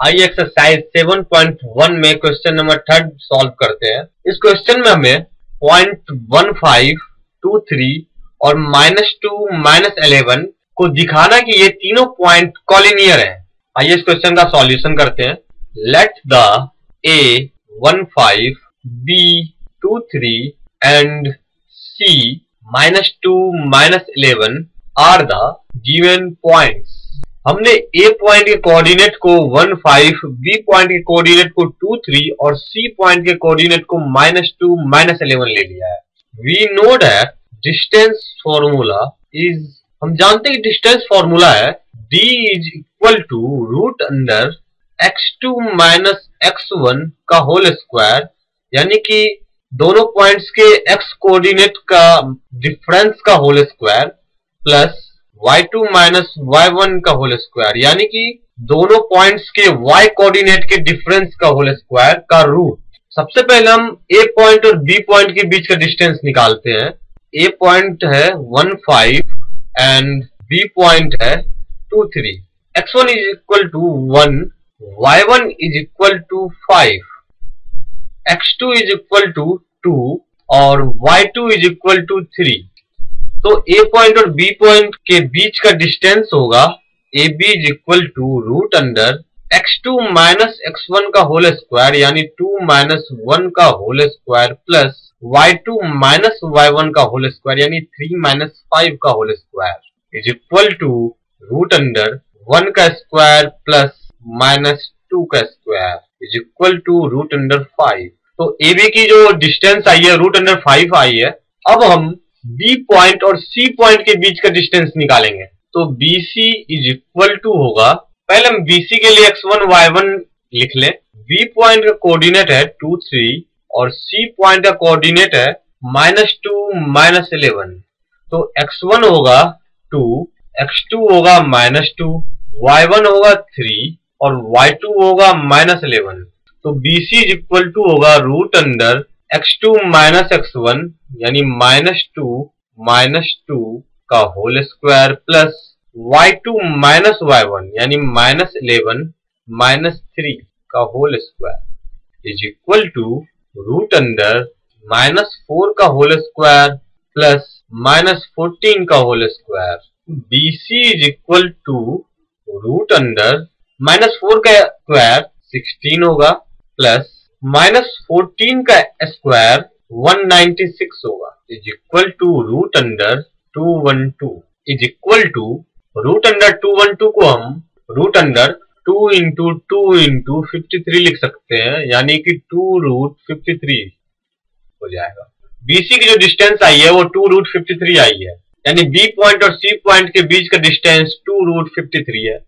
आइए एक्सरसाइज 7.1 में question number 3 solve करते हैं। इस क्वेश्चन में हमें 0.15, 23 और -2, -11 को दिखाना कि ये तीनों पॉइंट कॉलिनियर हैं। आइए इस क्वेश्चन का सॉल्यूशन करते हैं। Let the A15, B23 and C-2, -11 are the given points. हमने A पॉइंट के कोऑर्डिनेट को 15, B पॉइंट के कोऑर्डिनेट को 23 और C पॉइंट के कोऑर्डिनेट को -2, -11 ले लिया है। We know that distance formula is, हम जानते हैं कि डिस्टेंस फॉर्मूला है D is equal to root under x2 minus x1 का होल स्क्वायर, यानी कि दोनों पॉइंट्स के x कोऑर्डिनेट का डिफरेंस का whole square plus y2 minus y1 का होल स्क्वायर, यानी कि दोनों पॉइंट्स के y कोऑर्डिनेट के डिफरेंस का होल स्क्वायर का रूट। सबसे पहले हम A पॉइंट और B पॉइंट के बीच का डिस्टेंस निकालते हैं। A पॉइंट है 15 एंड B पॉइंट है 23। x1 is equal to 1, y1 is equal to 5, x2 is equal to 2 और y2 इज इक्वल टू 3। तो A पॉइंट और B पॉइंट के बीच का डिस्टेंस होगा AB is equal to root under x2 minus x1 का whole square, यानी 2 minus 1 का whole square plus y2 minus y1 का होल स्क्वायर, यानी 3 माइनस 5 का whole square is equal to root under 1 का स्क्वायर प्लस माइनस 2 का square is equal to root under 5। तो AB की जो डिस्टेंस आई है रूट अंडर 5 आई है। अब हम B पॉइंट और C पॉइंट के बीच का डिस्टेंस निकालेंगे। तो BC इज इक्वल टू होगा, पहले हम BC के लिए x1 y1 लिख लें। B पॉइंट का कोऑर्डिनेट है 2, 3 और C पॉइंट का कोऑर्डिनेट है -2, -11। तो x1 होगा 2, x2 होगा -2, y1 होगा 3 और y2 होगा -11। तो BC इज इक्वल टू होगा root under x2 minus x1, यानी -2 का whole square plus y2 minus y1, यानी -11 -3 का whole square is equal to root under -4 का होल स्क्वायर प्लस -14 का whole square. BC is equal to root under -4 का square 16 होगा plus -14 का square 196 होगा is equal to root under 212 is equal to root under 212 को हम root under 2 into 2 into 53 लिख सकते हैं, यानी कि 2 रूट 53 हो जाएगा। BC की जो डिस्टेंस आई है वो 2 रूट 53 आई है, यानी B पॉइंट और C पॉइंट के बीच का डिस्टेंस 2 रूट 53 है।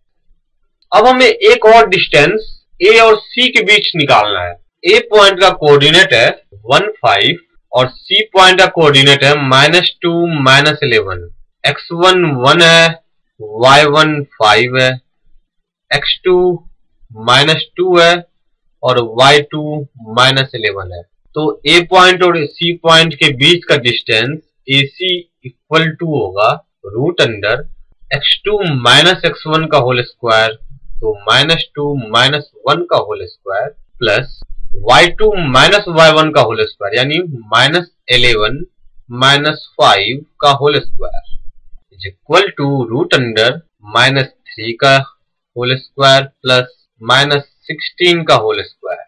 अब हमें एक और डिस्टेंस A और C के बीच निकालना है। A पॉइंट का कोऑर्डिनेट है 15 और C पॉइंट का कोऑर्डिनेट है -2, -11। x1 1 है, y1 5 है, x2 -2 है और y2 -11 है। तो A पॉइंट और C पॉइंट के बीच का डिस्टेंस AC इक्वल टू होगा root under x2 minus x1 का होल स्क्वायर, तो -2 माइनस 1 का whole square plus y2 minus y1 का होल स्क्वायर, यानी -11 -5 का whole square is equal to root under -3 का होल स्क्वायर प्लस -16 का whole square.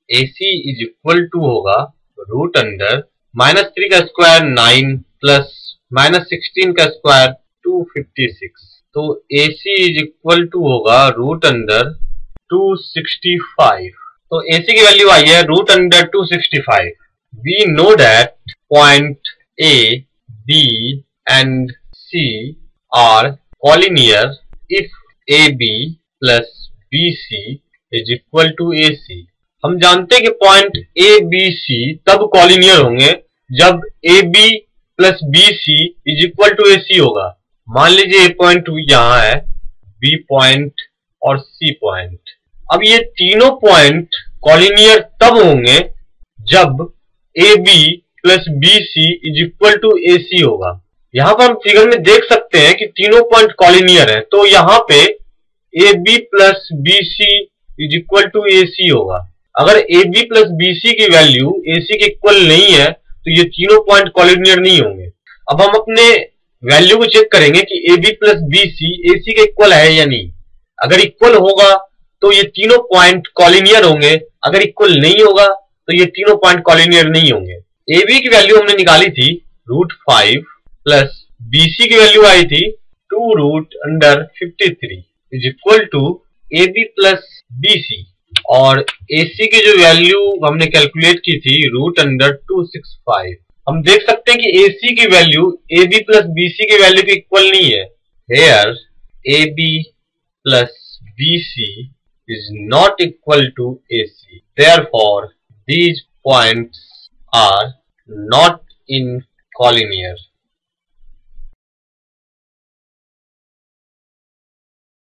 AC is equal to होगा root under -3 का स्क्वायर 9 प्लस -16 का स्क्वायर 256। तो AC इज इक्वल टू होगा रूट अंडर 265। तो AC की वैल्यू आई है root under 265। We know that point A, B and C are collinear if AB plus BC is equal to AC। हम जानते हैं कि पॉइंट ABC तब कॉलिनियर होंगे जब AB plus BC is equal to AC होगा। मान लीजिए A पॉइंट यहाँ है, B पॉइंट और C पॉइंट। अब ये तीनों पॉइंट कॉलिनियर तब होंगे जब AB plus BC is equal to AC होगा। यहाँ पर हम फिगर में देख सकते हैं कि तीनों पॉइंट कॉलिनियर हैं, तो यहाँ पे AB plus BC is equal to AC होगा। अगर AB प्लस BC की वैल्यू AC के इक्वल नहीं है तो ये तीनों पॉइंट कॉलिनियर नहीं होंगे। अब हम अपने वैल्यू को चेक करेंगे कि AB प्लस BC AC के इक्वल है या नहीं। अगर इक्वल होगा तो ये तीनों पॉइंट कॉलिनियर होंगे, अगर इक्वल नहीं होगा तो ये तीनों पॉइंट कॉलिनियर नहीं होंगे। AB की वैल्यू हमने निकाली थी √5 प्लस BC की वैल्यू आई थी 2√53 is equal to AB plus BC, और AC की जो वैल्यू हमने कैलकुलेट की थी √265। हम देख सकते हैं कि AC की वैल्यू AB प्लस BC की वैल्यू के इक्वल नहीं है। Here AB plus BC is not equal to AC. Therefore, these points are not in collinear.